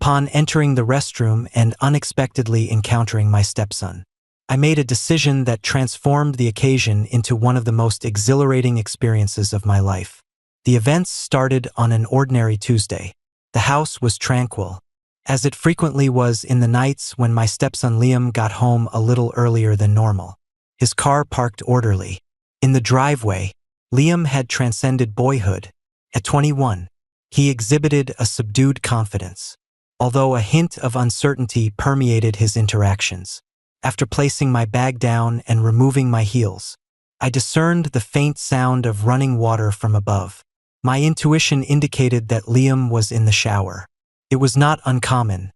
Upon entering the restroom and unexpectedly encountering my stepson, I made a decision that transformed the occasion into one of the most exhilarating experiences of my life. The events started on an ordinary Tuesday. The house was tranquil, as it frequently was in the nights when my stepson Liam got home a little earlier than normal. His car parked orderly. In the driveway, Liam had transcended boyhood. At 21, he exhibited a subdued confidence, although a hint of uncertainty permeated his interactions. After placing my bag down and removing my heels, I discerned the faint sound of running water from above. My intuition indicated that Liam was in the shower. It was not uncommon.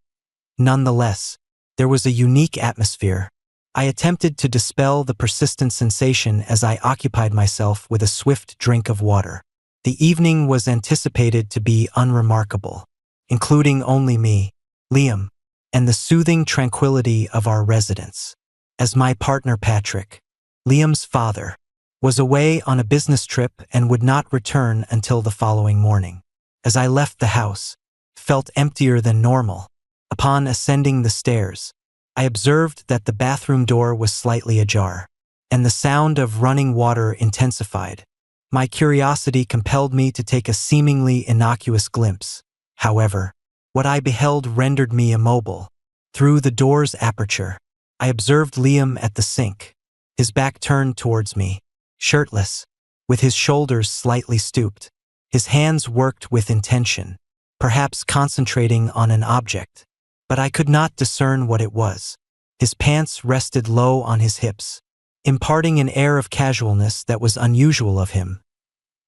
Nonetheless, there was a unique atmosphere. I attempted to dispel the persistent sensation as I occupied myself with a swift drink of water. The evening was anticipated to be unremarkable, including only me, Liam, and the soothing tranquility of our residence. As my partner Patrick, Liam's father, was away on a business trip and would not return until the following morning. As I left the house, it felt emptier than normal. Upon ascending the stairs, I observed that the bathroom door was slightly ajar, and the sound of running water intensified. My curiosity compelled me to take a seemingly innocuous glimpse. However, what I beheld rendered me immobile. Through the door's aperture, I observed Liam at the sink, his back turned towards me, shirtless, with his shoulders slightly stooped. His hands worked with intention, perhaps concentrating on an object, but I could not discern what it was. His pants rested low on his hips, imparting an air of casualness that was unusual of him.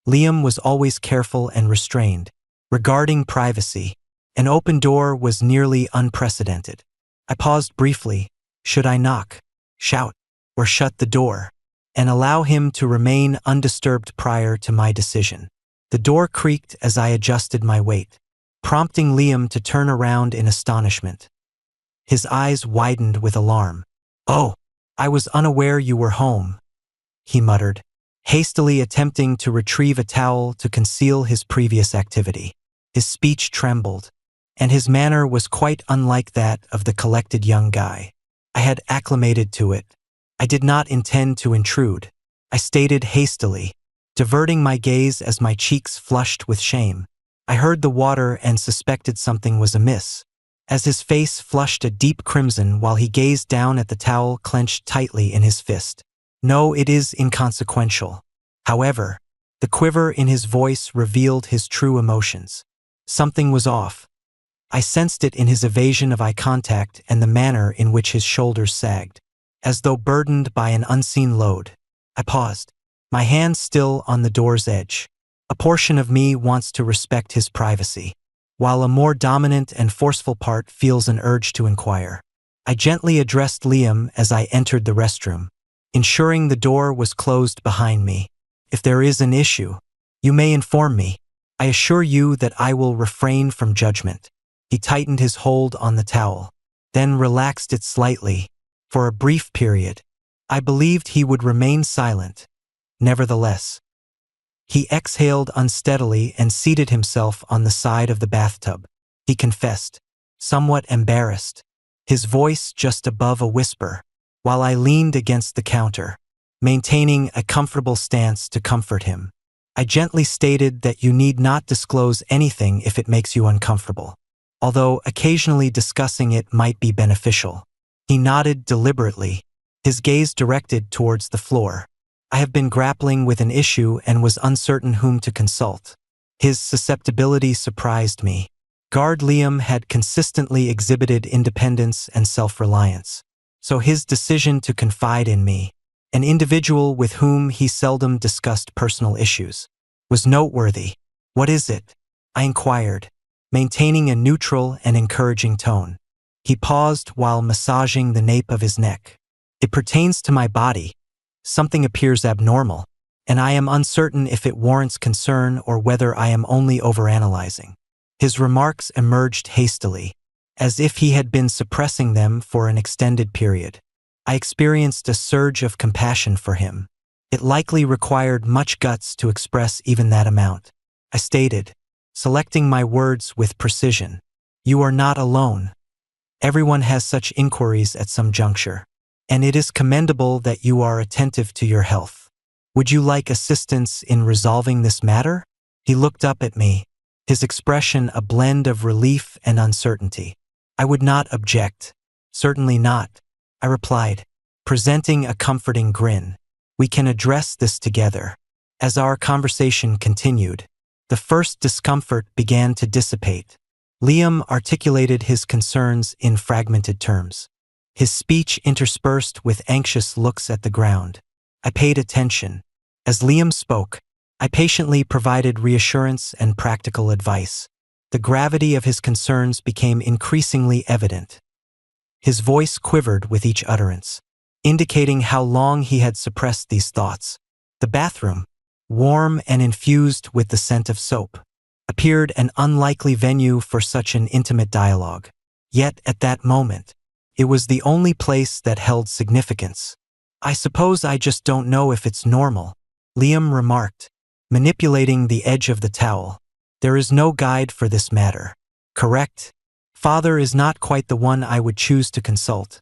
Liam was always careful and restrained. Regarding privacy, an open door was nearly unprecedented. I paused briefly. Should I knock, shout, or shut the door, and allow him to remain undisturbed prior to my decision? The door creaked as I adjusted my weight, prompting Liam to turn around in astonishment. His eyes widened with alarm. "Oh, I was unaware you were home," he muttered, hastily attempting to retrieve a towel to conceal his previous activity. His speech trembled, and his manner was quite unlike that of the collected young guy. I had acclimated to it. I did not intend to intrude, I stated hastily, diverting my gaze as my cheeks flushed with shame. I heard the water and suspected something was amiss, as his face flushed a deep crimson while he gazed down at the towel clenched tightly in his fist. "No, it is inconsequential." However, the quiver in his voice revealed his true emotions. Something was off. I sensed it in his evasion of eye contact and the manner in which his shoulders sagged, as though burdened by an unseen load. I paused, my hand still on the door's edge. A portion of me wants to respect his privacy, while a more dominant and forceful part feels an urge to inquire. I gently addressed Liam as I entered the restroom, ensuring the door was closed behind me. "If there is an issue, you may inform me. I assure you that I will refrain from judgment." He tightened his hold on the towel, then relaxed it slightly. For a brief period, I believed he would remain silent. Nevertheless, he exhaled unsteadily and seated himself on the side of the bathtub. He confessed, somewhat embarrassed, his voice just above a whisper, while I leaned against the counter, maintaining a comfortable stance to comfort him. I gently stated that you need not disclose anything if it makes you uncomfortable, although occasionally discussing it might be beneficial. He nodded deliberately, his gaze directed towards the floor. I have been grappling with an issue and was uncertain whom to consult. His susceptibility surprised me. Guard Liam had consistently exhibited independence and self-reliance, so his decision to confide in me, an individual with whom he seldom discussed personal issues, was noteworthy. "What is it?" I inquired, maintaining a neutral and encouraging tone. He paused while massaging the nape of his neck. "It pertains to my body. Something appears abnormal, and I am uncertain if it warrants concern or whether I am only overanalyzing." His remarks emerged hastily, as if he had been suppressing them for an extended period. I experienced a surge of compassion for him. It likely required much guts to express even that amount. I stated, selecting my words with precision, You are not alone. Everyone has such inquiries at some juncture, and it is commendable that you are attentive to your health. Would you like assistance in resolving this matter? He looked up at me, his expression a blend of relief and uncertainty. I would not object. Certainly not, I replied, presenting a comforting grin. We can address this together. As our conversation continued, the first discomfort began to dissipate. Liam articulated his concerns in fragmented terms, his speech interspersed with anxious looks at the ground. I paid attention. As Liam spoke, I patiently provided reassurance and practical advice. The gravity of his concerns became increasingly evident. His voice quivered with each utterance, indicating how long he had suppressed these thoughts. The bathroom, warm and infused with the scent of soap, appeared an unlikely venue for such an intimate dialogue. Yet, at that moment, it was the only place that held significance. I suppose I just don't know if it's normal, Liam remarked, manipulating the edge of the towel. There is no guide for this matter. Correct? Father is not quite the one I would choose to consult.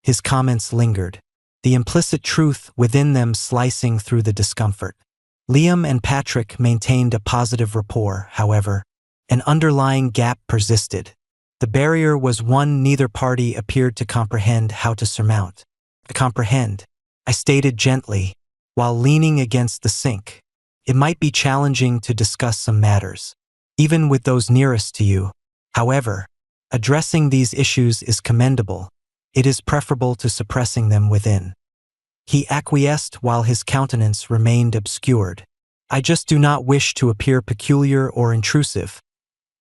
His comments lingered, the implicit truth within them slicing through the discomfort. Liam and Patrick maintained a positive rapport, however. An underlying gap persisted. The barrier was one neither party appeared to comprehend how to surmount. Comprehend, I stated gently, while leaning against the sink. It might be challenging to discuss some matters, even with those nearest to you. However, addressing these issues is commendable. It is preferable to suppressing them within. He acquiesced while his countenance remained obscured. I just do not wish to appear peculiar or intrusive,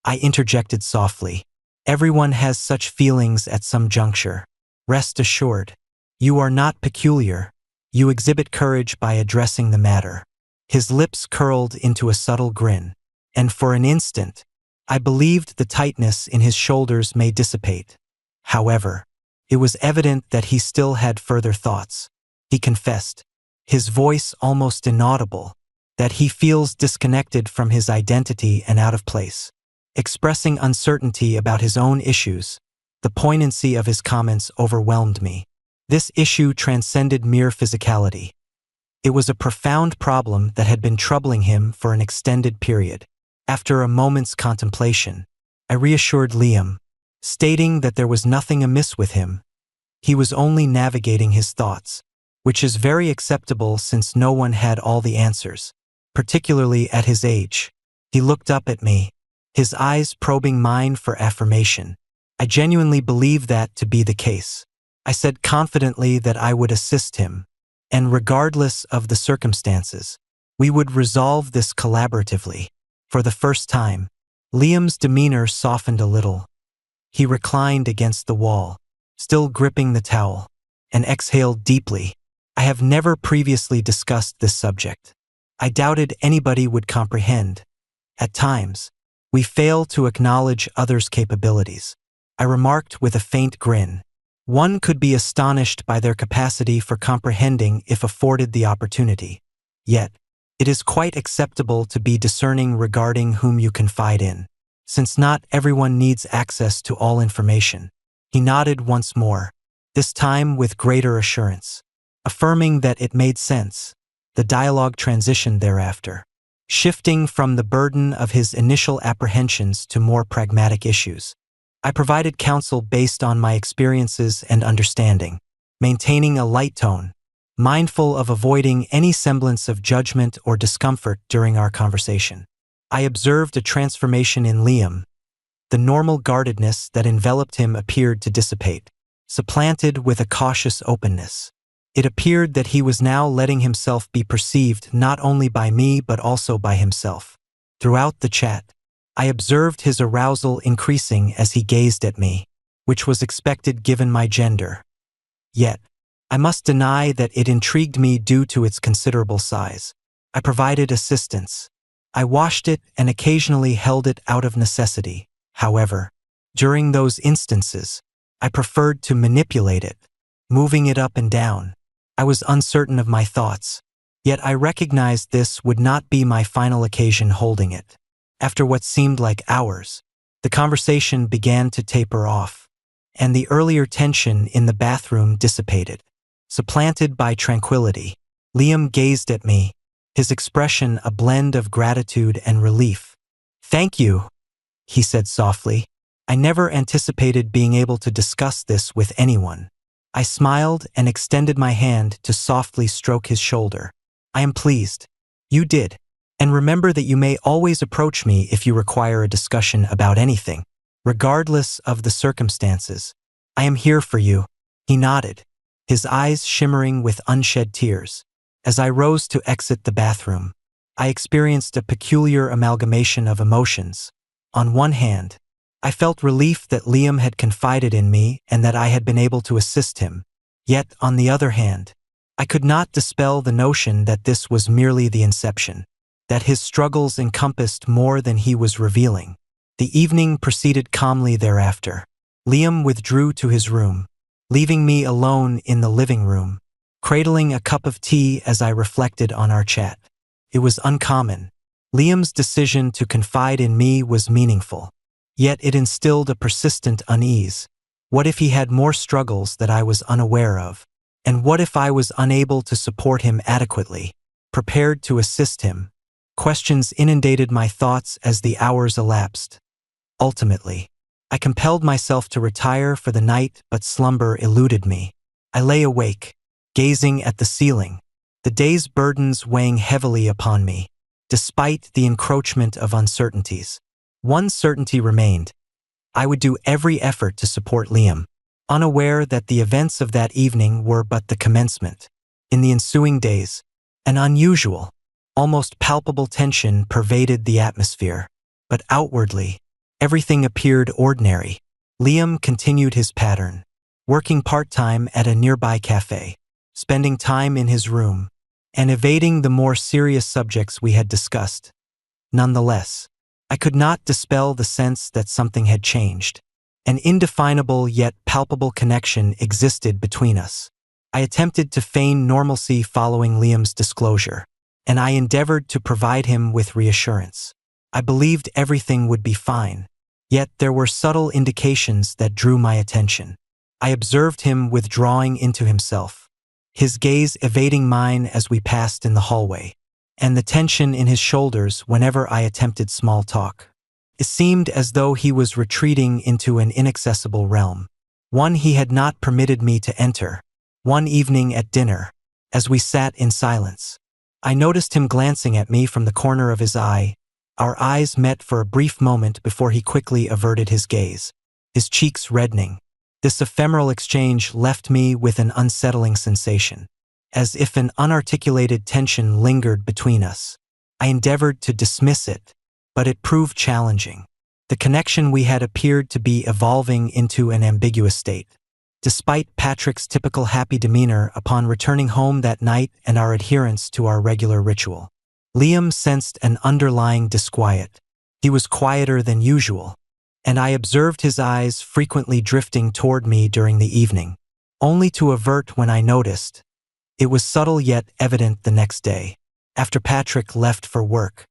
I interjected softly. Everyone has such feelings at some juncture. Rest assured, you are not peculiar. You exhibit courage by addressing the matter. His lips curled into a subtle grin, and for an instant, I believed the tightness in his shoulders may dissipate. However, it was evident that he still had further thoughts. He confessed, his voice almost inaudible, that he feels disconnected from his identity and out of place. Expressing uncertainty about his own issues, the poignancy of his comments overwhelmed me. This issue transcended mere physicality. It was a profound problem that had been troubling him for an extended period. After a moment's contemplation, I reassured Liam, stating that there was nothing amiss with him. He was only navigating his thoughts, which is very acceptable since no one had all the answers, particularly at his age. He looked up at me, his eyes probing mine for affirmation. I genuinely believed that to be the case. I said confidently that I would assist him, and regardless of the circumstances, we would resolve this collaboratively. For the first time, Liam's demeanor softened a little. He reclined against the wall, still gripping the towel, and exhaled deeply. I have never previously discussed this subject. I doubted anybody would comprehend. At times, we fail to acknowledge others' capabilities. I remarked with a faint grin. One could be astonished by their capacity for comprehending if afforded the opportunity. Yet, it is quite acceptable to be discerning regarding whom you confide in, since not everyone needs access to all information. He nodded once more, this time with greater assurance, affirming that it made sense. The dialogue transitioned thereafter, shifting from the burden of his initial apprehensions to more pragmatic issues. I provided counsel based on my experiences and understanding, maintaining a light tone, mindful of avoiding any semblance of judgment or discomfort during our conversation. I observed a transformation in Liam. The normal guardedness that enveloped him appeared to dissipate, supplanted with a cautious openness. It appeared that he was now letting himself be perceived not only by me but also by himself. Throughout the chat, I observed his arousal increasing as he gazed at me, which was expected given my gender. Yet, I must deny that it intrigued me due to its considerable size. I provided assistance. I washed it and occasionally held it out of necessity. However, during those instances, I preferred to manipulate it, moving it up and down. I was uncertain of my thoughts, yet I recognized this would not be my final occasion holding it. After what seemed like hours, The conversation began to taper off, and the earlier tension in the bathroom dissipated. Supplanted by tranquility, Liam gazed at me, his expression a blend of gratitude and relief. "Thank you," he said softly. I never anticipated being able to discuss this with anyone. I smiled and extended my hand to softly stroke his shoulder. "I am pleased. You did. And remember that you may always approach me if you require a discussion about anything, regardless of the circumstances. I am here for you." He nodded, his eyes shimmering with unshed tears. As I rose to exit the bathroom, I experienced a peculiar amalgamation of emotions. On one hand, I felt relief that Liam had confided in me and that I had been able to assist him. Yet, on the other hand, I could not dispel the notion that this was merely the inception, that his struggles encompassed more than he was revealing. The evening proceeded calmly thereafter. Liam withdrew to his room, leaving me alone in the living room, cradling a cup of tea as I reflected on our chat. It was uncommon. Liam's decision to confide in me was meaningful, yet it instilled a persistent unease. What if he had more struggles that I was unaware of? And what if I was unable to support him adequately, prepared to assist him? Questions inundated my thoughts as the hours elapsed. Ultimately, I compelled myself to retire for the night, but slumber eluded me. I lay awake, gazing at the ceiling, the day's burdens weighing heavily upon me. Despite the encroachment of uncertainties, one certainty remained. I would do every effort to support Liam, unaware that the events of that evening were but the commencement. In the ensuing days, an unusual, almost palpable tension pervaded the atmosphere, but outwardly, everything appeared ordinary. Liam continued his pattern, working part-time at a nearby cafe, spending time in his room, and evading the more serious subjects we had discussed. Nonetheless, I could not dispel the sense that something had changed. An indefinable yet palpable connection existed between us. I attempted to feign normalcy following Liam's disclosure, and I endeavored to provide him with reassurance. I believed everything would be fine, yet there were subtle indications that drew my attention. I observed him withdrawing into himself, his gaze evading mine as we passed in the hallway, and the tension in his shoulders whenever I attempted small talk. It seemed as though he was retreating into an inaccessible realm, one he had not permitted me to enter. One evening at dinner, as we sat in silence, I noticed him glancing at me from the corner of his eye. Our eyes met for a brief moment before he quickly averted his gaze, his cheeks reddening. This ephemeral exchange left me with an unsettling sensation, as if an unarticulated tension lingered between us. I endeavored to dismiss it, but it proved challenging. The connection we had appeared to be evolving into an ambiguous state. Despite Patrick's typical happy demeanor upon returning home that night and our adherence to our regular ritual, Liam sensed an underlying disquiet. He was quieter than usual, and I observed his eyes frequently drifting toward me during the evening, only to avert when I noticed. It was subtle yet evident the next day. After Patrick left for work,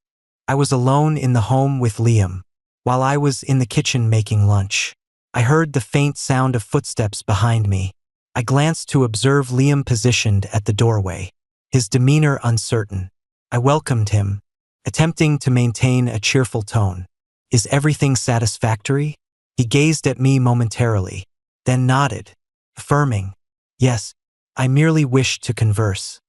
I was alone in the home with Liam. While I was in the kitchen making lunch, I heard the faint sound of footsteps behind me. I glanced to observe Liam positioned at the doorway, his demeanor uncertain. I welcomed him, attempting to maintain a cheerful tone. "Is everything satisfactory?" He gazed at me momentarily, then nodded, affirming, "Yes, I merely wished to converse,"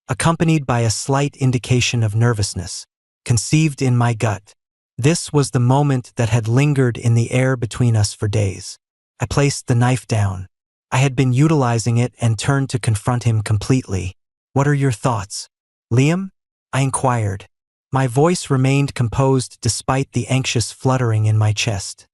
accompanied by a slight indication of nervousness, conceived in my gut. This was the moment that had lingered in the air between us for days. I placed the knife down. I had been utilizing it and turned to confront him completely. "What are your thoughts, Liam?" I inquired. My voice remained composed despite the anxious fluttering in my chest.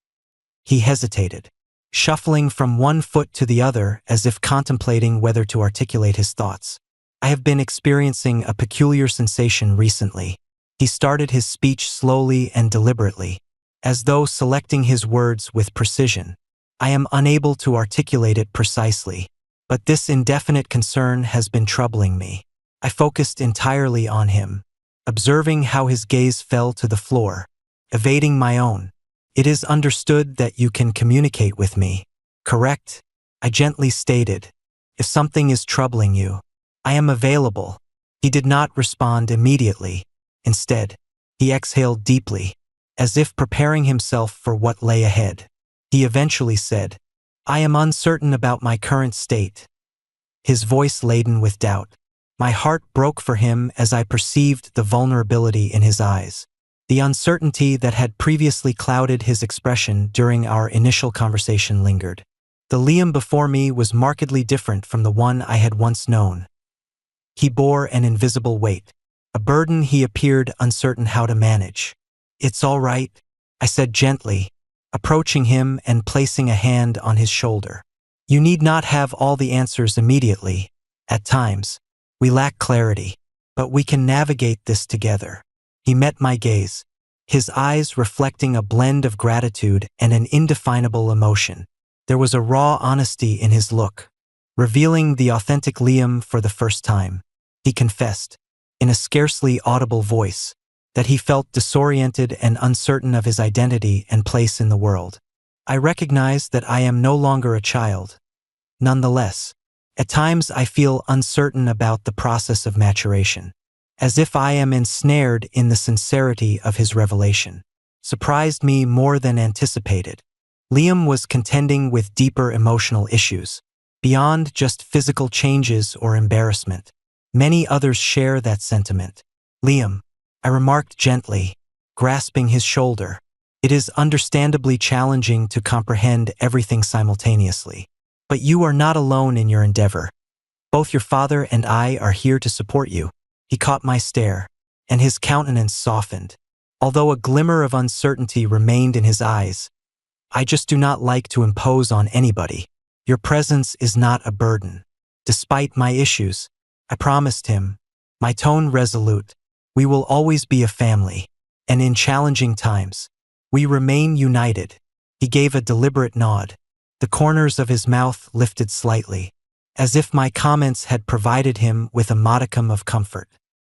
He hesitated, shuffling from one foot to the other as if contemplating whether to articulate his thoughts. "I have been experiencing a peculiar sensation recently." He started his speech slowly and deliberately, as though selecting his words with precision. "I am unable to articulate it precisely, but this indefinite concern has been troubling me." I focused entirely on him, observing how his gaze fell to the floor, evading my own. It is understood that you can communicate with me, correct? I gently stated. If something is troubling you, I am available. He did not respond immediately. Instead, he exhaled deeply, as if preparing himself for what lay ahead. He eventually said, I am uncertain about my current state. His voice laden with doubt. My heart broke for him as I perceived the vulnerability in his eyes. The uncertainty that had previously clouded his expression during our initial conversation lingered. The Liam before me was markedly different from the one I had once known. He bore an invisible weight, a burden he appeared uncertain how to manage. It's all right, I said gently, approaching him and placing a hand on his shoulder. You need not have all the answers immediately. At times, we lack clarity, but we can navigate this together. He met my gaze, his eyes reflecting a blend of gratitude and an indefinable emotion. There was a raw honesty in his look, revealing the authentic Liam for the first time. He confessed, in a scarcely audible voice, that he felt disoriented and uncertain of his identity and place in the world. I recognize that I am no longer a child. Nonetheless, at times I feel uncertain about the process of maturation, as if I am ensnared in the sincerity of his revelation. Surprised me more than anticipated. Liam was contending with deeper emotional issues, beyond just physical changes or embarrassment. Many others share that sentiment. Liam, I remarked gently, grasping his shoulder. It is understandably challenging to comprehend everything simultaneously. But you are not alone in your endeavor. Both your father and I are here to support you. He caught my stare, and his countenance softened. Although a glimmer of uncertainty remained in his eyes, I just do not like to impose on anybody. Your presence is not a burden. Despite my issues, I promised him, my tone resolute, we will always be a family, and in challenging times, we remain united. He gave a deliberate nod. The corners of his mouth lifted slightly, as if my comments had provided him with a modicum of comfort.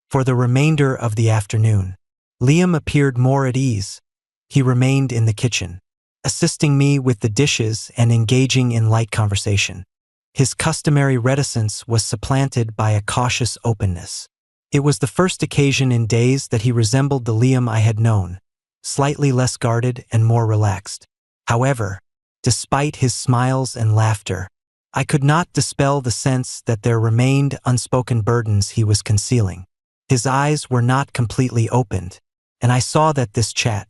For the remainder of the afternoon, Liam appeared more at ease. He remained in the kitchen, assisting me with the dishes and engaging in light conversation. His customary reticence was supplanted by a cautious openness. It was the first occasion in days that he resembled the Liam I had known, slightly less guarded and more relaxed. However, despite his smiles and laughter, I could not dispel the sense that there remained unspoken burdens he was concealing. His eyes were not completely opened, and I saw that this chat,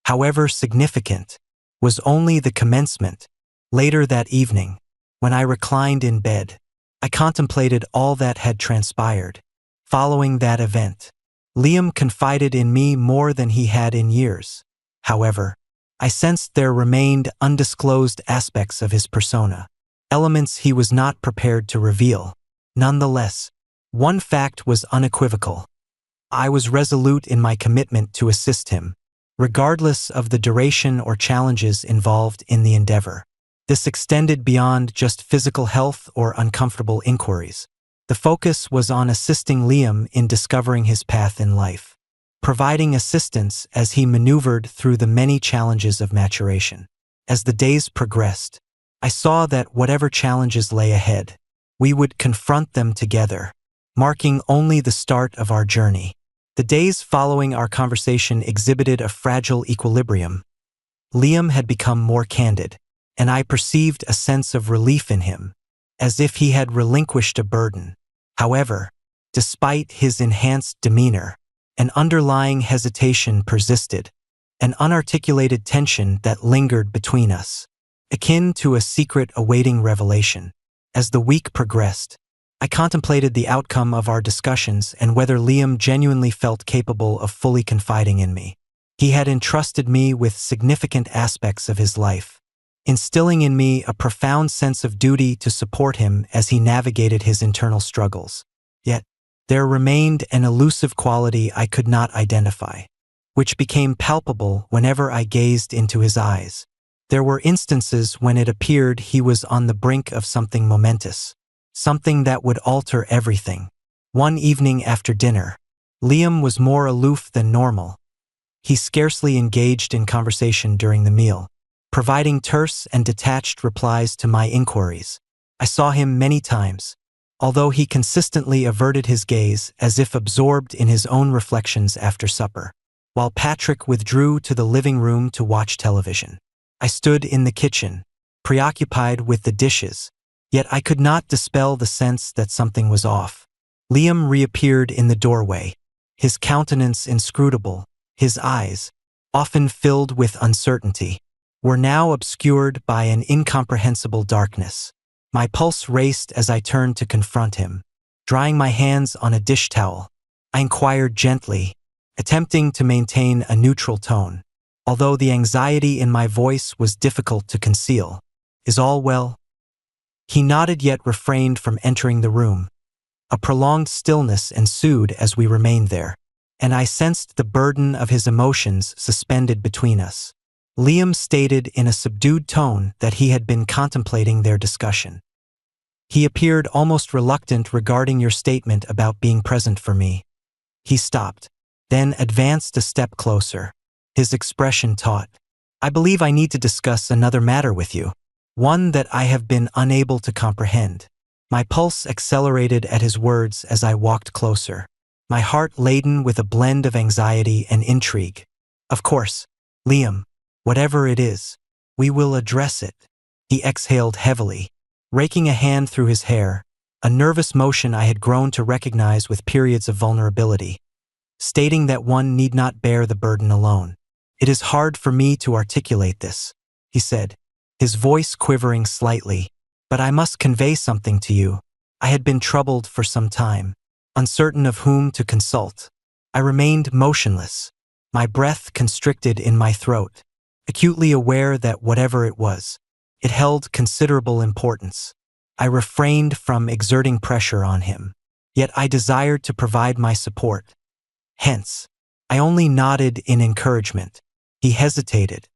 however significant, was only the commencement. Later that evening, when I reclined in bed, I contemplated all that had transpired. Following that event, Liam confided in me more than he had in years. However, I sensed there remained undisclosed aspects of his persona, elements he was not prepared to reveal. Nonetheless, one fact was unequivocal. I was resolute in my commitment to assist him, regardless of the duration or challenges involved in the endeavor. This extended beyond just physical health or uncomfortable inquiries. The focus was on assisting Liam in discovering his path in life, providing assistance as he maneuvered through the many challenges of maturation. As the days progressed, I saw that whatever challenges lay ahead, we would confront them together, marking only the start of our journey. The days following our conversation exhibited a fragile equilibrium. Liam had become more candid, and I perceived a sense of relief in him, as if he had relinquished a burden. However, despite his enhanced demeanor, an underlying hesitation persisted, an unarticulated tension that lingered between us, akin to a secret awaiting revelation. As the week progressed, I contemplated the outcome of our discussions and whether Liam genuinely felt capable of fully confiding in me. He had entrusted me with significant aspects of his life, instilling in me a profound sense of duty to support him as he navigated his internal struggles. Yet, there remained an elusive quality I could not identify, which became palpable whenever I gazed into his eyes. There were instances when it appeared he was on the brink of something momentous, something that would alter everything. One evening after dinner, Liam was more aloof than normal, He scarcely engaged in conversation during the meal, providing terse and detached replies to my inquiries. I saw him many times, although he consistently averted his gaze as if absorbed in his own reflections after supper, while Patrick withdrew to the living room to watch television. I stood in the kitchen, preoccupied with the dishes, yet I could not dispel the sense that something was off. Liam reappeared in the doorway, his countenance inscrutable. His eyes, often filled with uncertainty, were now obscured by an incomprehensible darkness. My pulse raced as I turned to confront him. Drying my hands on a dish towel, I inquired gently, attempting to maintain a neutral tone, although the anxiety in my voice was difficult to conceal. "Is all well?" He nodded yet refrained from entering the room. A prolonged stillness ensued as we remained there, and I sensed the burden of his emotions suspended between us. Liam stated in a subdued tone that he had been contemplating their discussion. He appeared almost reluctant regarding your statement about being present for me. He stopped, then advanced a step closer, his expression taut. "I believe I need to discuss another matter with you, one that I have been unable to comprehend." My pulse accelerated at his words as I walked closer, my heart laden with a blend of anxiety and intrigue. "Of course, Liam, whatever it is, we will address it." He exhaled heavily, raking a hand through his hair, a nervous motion I had grown to recognize with periods of vulnerability, stating that one need not bear the burden alone. "It is hard for me to articulate this," he said, his voice quivering slightly, "but I must convey something to you. I had been troubled for some time, uncertain of whom to consult. I remained motionless, my breath constricted in my throat, acutely aware that whatever it was, it held considerable importance. I refrained from exerting pressure on him, yet I desired to provide my support. Hence, I only nodded in encouragement. He hesitated,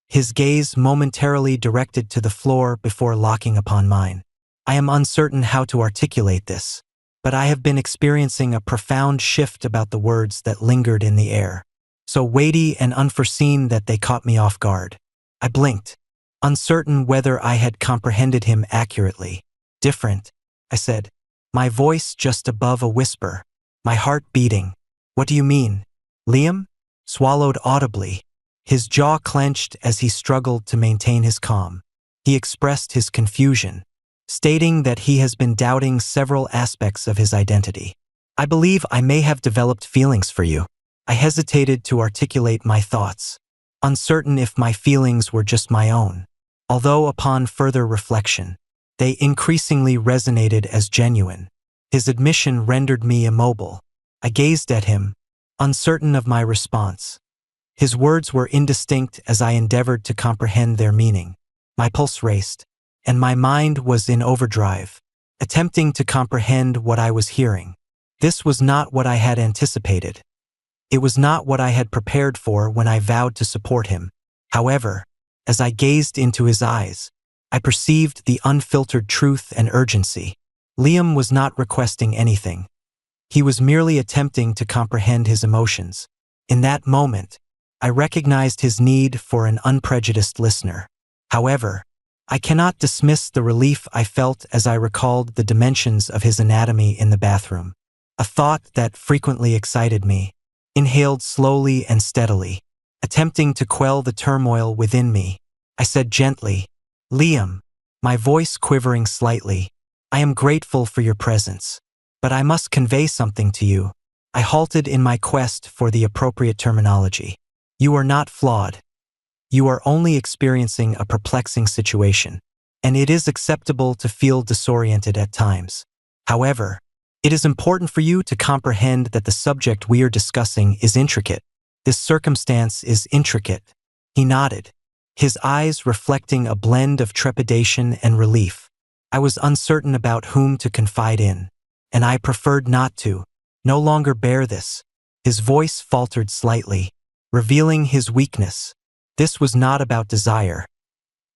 his gaze momentarily directed to the floor before locking upon mine. "I am uncertain how to articulate this, but I have been experiencing a profound shift about the words that lingered in the air, so weighty and unforeseen that they caught me off guard." I blinked, uncertain whether I had comprehended him accurately. "Different," I said, my voice just above a whisper, my heart beating. "What do you mean?" Liam swallowed audibly, his jaw clenched as he struggled to maintain his calm. He expressed his confusion, stating that he has been doubting several aspects of his identity. "I believe I may have developed feelings for you." I hesitated to articulate my thoughts, uncertain if my feelings were just my own, although upon further reflection, they increasingly resonated as genuine. His admission rendered me immobile. I gazed at him, uncertain of my response. His words were indistinct as I endeavored to comprehend their meaning. My pulse raced, and my mind was in overdrive, attempting to comprehend what I was hearing. This was not what I had anticipated. It was not what I had prepared for when I vowed to support him. However, as I gazed into his eyes, I perceived the unfiltered truth and urgency. Liam was not requesting anything. He was merely attempting to comprehend his emotions. In that moment, I recognized his need for an unprejudiced listener. However, I cannot dismiss the relief I felt as I recalled the dimensions of his anatomy in the bathroom. A thought that frequently excited me. Inhaled slowly and steadily, attempting to quell the turmoil within me. I said gently, "Liam," my voice quivering slightly, "I am grateful for your presence, but I must convey something to you." I halted in my quest for the appropriate terminology. "You are not flawed. You are only experiencing a perplexing situation, and it is acceptable to feel disoriented at times. However, it is important for you to comprehend that the subject we are discussing is intricate. This circumstance is intricate." He nodded, his eyes reflecting a blend of trepidation and relief. I was uncertain about whom to confide in, and I preferred not to. "No longer bear this." His voice faltered slightly, revealing his weakness. This was not about desire.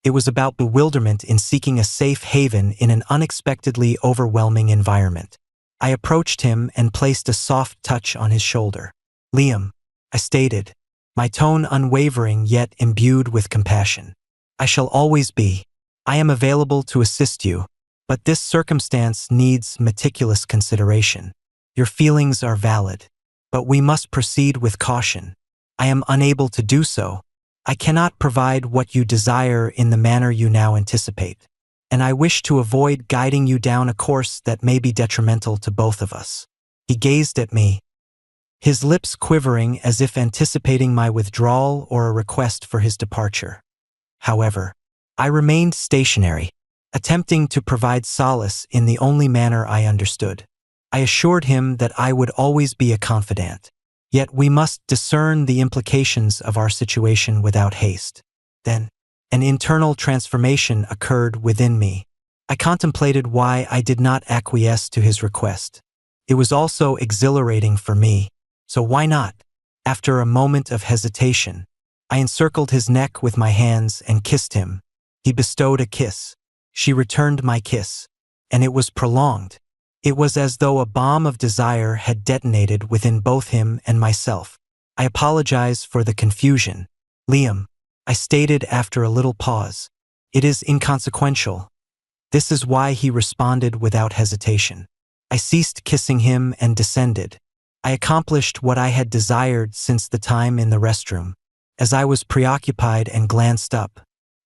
It was about bewilderment in seeking a safe haven in an unexpectedly overwhelming environment. I approached him and placed a soft touch on his shoulder. "Liam," I stated, my tone unwavering yet imbued with compassion. "I shall always be. I am available to assist you, but this circumstance needs meticulous consideration. Your feelings are valid, but we must proceed with caution. I am unable to do so. I cannot provide what you desire in the manner you now anticipate, and I wish to avoid guiding you down a course that may be detrimental to both of us." He gazed at me, his lips quivering as if anticipating my withdrawal or a request for his departure. However, I remained stationary, attempting to provide solace in the only manner I understood. I assured him that I would always be a confidant, yet we must discern the implications of our situation without haste. Then, an internal transformation occurred within me. I contemplated why I did not acquiesce to his request. It was also exhilarating for me, so why not? After a moment of hesitation, I encircled his neck with my hands and kissed him. He bestowed a kiss. She returned my kiss, and it was prolonged. It was as though a bomb of desire had detonated within both him and myself. "I apologize for the confusion, Liam," I stated after a little pause. "It is inconsequential." This is why he responded without hesitation. I ceased kissing him and descended. I accomplished what I had desired since the time in the restroom. As I was preoccupied and glanced up,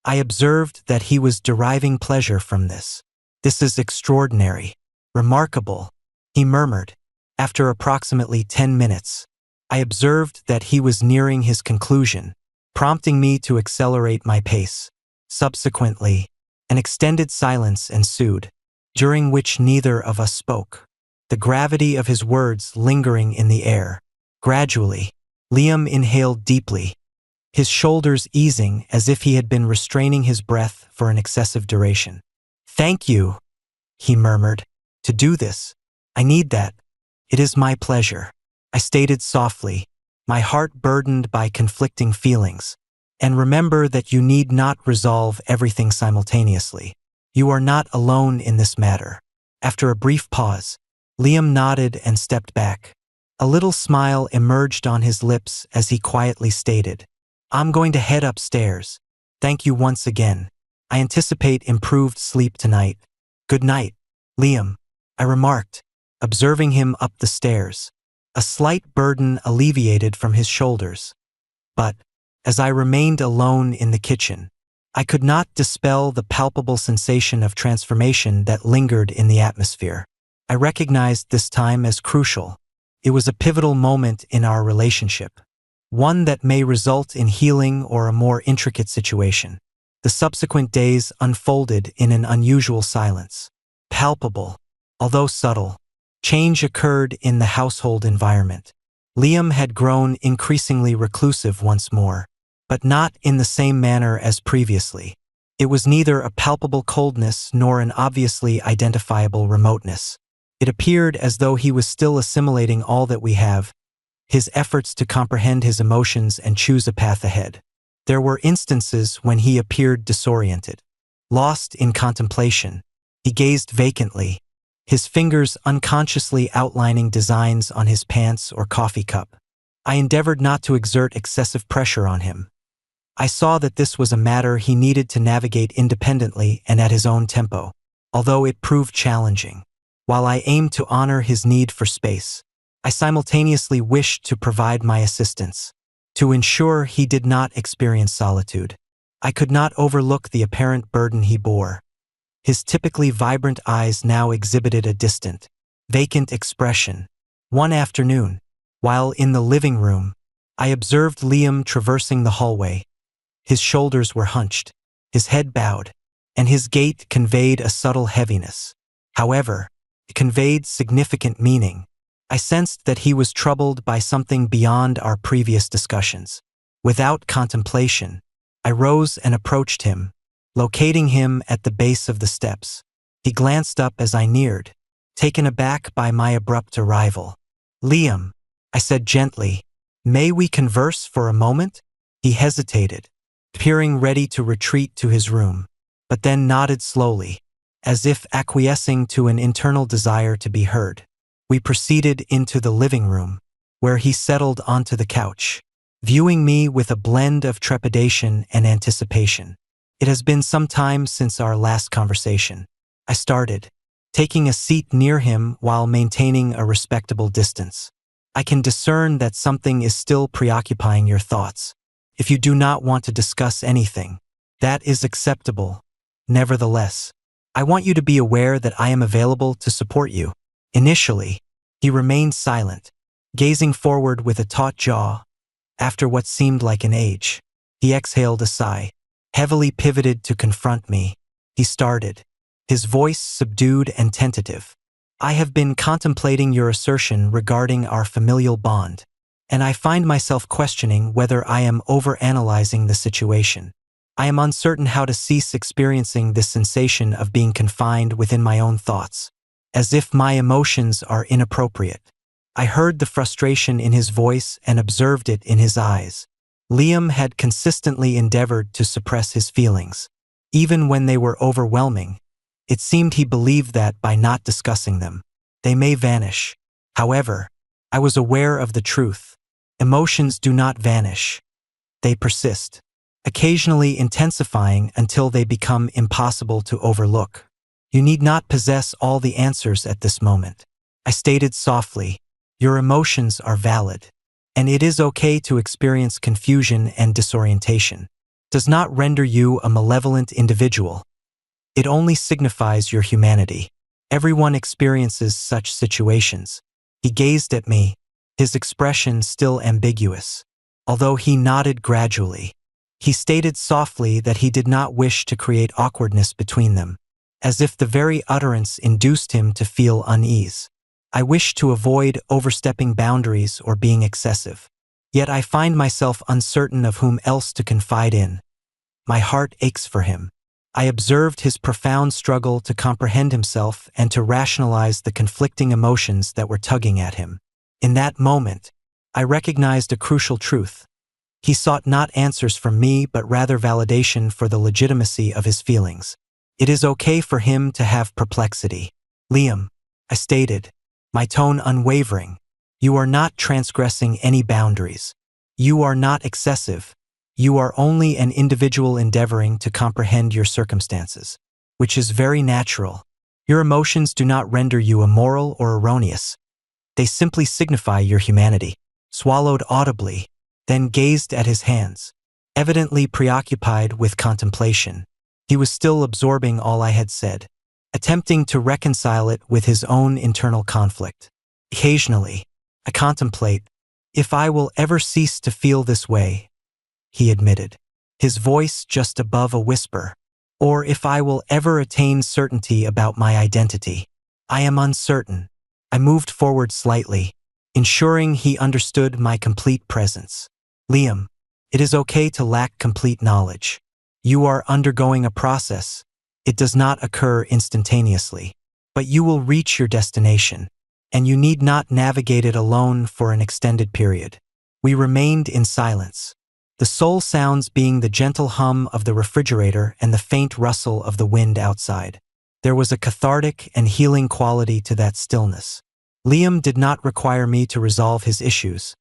I observed that he was deriving pleasure from this. "This is extraordinary. Remarkable," he murmured. After approximately 10 minutes, I observed that he was nearing his conclusion, prompting me to accelerate my pace. Subsequently, an extended silence ensued, during which neither of us spoke, the gravity of his words lingering in the air. Gradually, Liam inhaled deeply, his shoulders easing as if he had been restraining his breath for an excessive duration. "Thank you," he murmured. "To do this, I need that. It is my pleasure," I stated softly, my heart burdened by conflicting feelings. "And remember that you need not resolve everything simultaneously. You are not alone in this matter." After a brief pause, Liam nodded and stepped back. A little smile emerged on his lips as he quietly stated, "I'm going to head upstairs. Thank you once again. I anticipate improved sleep tonight." "Good night, Liam," I remarked, observing him up the stairs. A slight burden alleviated from his shoulders. But, as I remained alone in the kitchen, I could not dispel the palpable sensation of transformation that lingered in the atmosphere. I recognized this time as crucial. It was a pivotal moment in our relationship, one that may result in healing or a more intricate situation. The subsequent days unfolded in an unusual silence. Palpable, although subtle, change occurred in the household environment. Liam had grown increasingly reclusive once more, but not in the same manner as previously. It was neither a palpable coldness nor an obviously identifiable remoteness. It appeared as though he was still assimilating all that we have, his efforts to comprehend his emotions and choose a path ahead. There were instances when he appeared disoriented, lost in contemplation. He gazed vacantly, his fingers unconsciously outlining designs on his pants or coffee cup. I endeavored not to exert excessive pressure on him. I saw that this was a matter he needed to navigate independently and at his own tempo, although it proved challenging. While I aimed to honor his need for space, I simultaneously wished to provide my assistance, to ensure he did not experience solitude. I could not overlook the apparent burden he bore. His typically vibrant eyes now exhibited a distant, vacant expression. One afternoon, while in the living room, I observed Liam traversing the hallway. His shoulders were hunched, his head bowed, and his gait conveyed a subtle heaviness. However, it conveyed significant meaning. I sensed that he was troubled by something beyond our previous discussions. Without contemplation, I rose and approached him, locating him at the base of the steps. He glanced up as I neared, taken aback by my abrupt arrival. "Liam," I said gently, "may we converse for a moment?" He hesitated, appearing ready to retreat to his room, but then nodded slowly, as if acquiescing to an internal desire to be heard. We proceeded into the living room, where he settled onto the couch. viewing me with a blend of trepidation and anticipation. It has been some time since our last conversation. I started, taking a seat near him while maintaining a respectable distance. I can discern that something is still preoccupying your thoughts. If you do not want to discuss anything, that is acceptable. Nevertheless, I want you to be aware that I am available to support you. Initially, he remained silent, gazing forward with a taut jaw. After what seemed like an age, he exhaled a sigh, heavily pivoted to confront me. He started, his voice subdued and tentative. I have been contemplating your assertion regarding our familial bond, and I find myself questioning whether I am overanalyzing the situation. I am uncertain how to cease experiencing this sensation of being confined within my own thoughts, as if my emotions are inappropriate. I heard the frustration in his voice and observed it in his eyes. Liam had consistently endeavored to suppress his feelings. Even when they were overwhelming, it seemed he believed that by not discussing them, they may vanish. However, I was aware of the truth. Emotions do not vanish. They persist, occasionally intensifying until they become impossible to overlook. You need not possess all the answers at this moment. I stated softly, your emotions are valid, and it is okay to experience confusion and disorientation. Does not render you a malevolent individual. It only signifies your humanity. Everyone experiences such situations. He gazed at me, his expression still ambiguous. Although he nodded gradually, he stated softly that he did not wish to create awkwardness between them, as if the very utterance induced him to feel unease. I wish to avoid overstepping boundaries or being excessive. Yet I find myself uncertain of whom else to confide in. My heart aches for him. I observed his profound struggle to comprehend himself and to rationalize the conflicting emotions that were tugging at him. In that moment, I recognized a crucial truth. He sought not answers from me but rather validation for the legitimacy of his feelings. It is okay for him to have perplexity. Liam, I stated, my tone unwavering, you are not transgressing any boundaries. You are not excessive. You are only an individual endeavoring to comprehend your circumstances, which is very natural. Your emotions do not render you immoral or erroneous. They simply signify your humanity. Swallowed audibly, then gazed at his hands, evidently preoccupied with contemplation. He was still absorbing all I had said, attempting to reconcile it with his own internal conflict. Occasionally, I contemplate, if I will ever cease to feel this way, he admitted, his voice just above a whisper, or if I will ever attain certainty about my identity. I am uncertain. I moved forward slightly, ensuring he understood my complete presence. Liam, it is okay to lack complete knowledge. You are undergoing a process. It does not occur instantaneously, but you will reach your destination, and you need not navigate it alone for an extended period. We remained in silence, the sole sounds being the gentle hum of the refrigerator and the faint rustle of the wind outside. There was a cathartic and healing quality to that stillness. Liam did not require me to resolve his issues.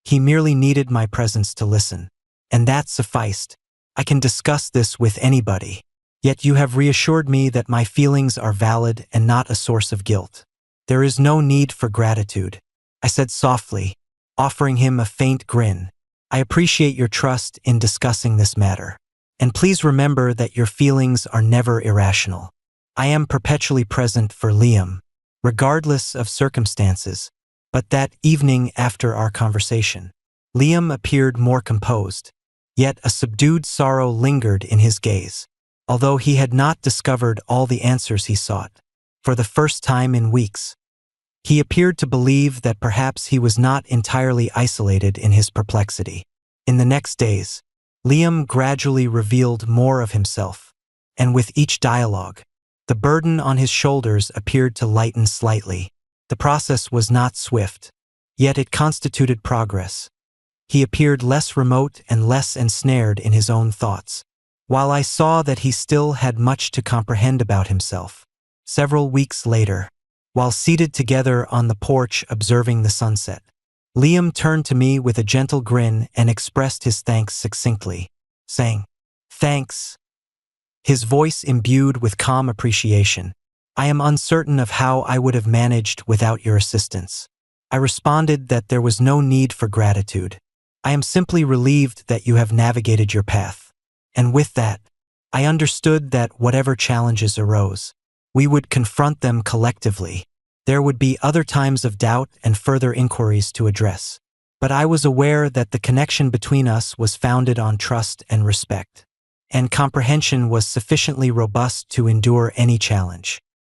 He merely needed my presence to listen, and that sufficed. I can discuss this with anybody. Yet you have reassured me that my feelings are valid and not a source of guilt. There is no need for gratitude, I said softly, offering him a faint grin. I appreciate your trust in discussing this matter. And please remember that your feelings are never irrational. I am perpetually present for Liam, regardless of circumstances. But that evening after our conversation, Liam appeared more composed, yet a subdued sorrow lingered in his gaze. Although he had not discovered all the answers he sought, for the first time in weeks, he appeared to believe that perhaps he was not entirely isolated in his perplexity. In the next days, Liam gradually revealed more of himself, and with each dialogue, the burden on his shoulders appeared to lighten slightly. The process was not swift, yet it constituted progress. He appeared less remote and less ensnared in his own thoughts, while I saw that he still had much to comprehend about himself. Several weeks later, while seated together on the porch observing the sunset, Liam turned to me with a gentle grin and expressed his thanks succinctly, saying, "Thanks," his voice imbued with calm appreciation. "I am uncertain of how I would have managed without your assistance." I responded that there was no need for gratitude. "I am simply relieved that you have navigated your path." And with that, I understood that whatever challenges arose, we would confront them collectively. There would be other times of doubt and further inquiries to address. But I was aware that the connection between us was founded on trust and respect, and comprehension was sufficiently robust to endure any challenge.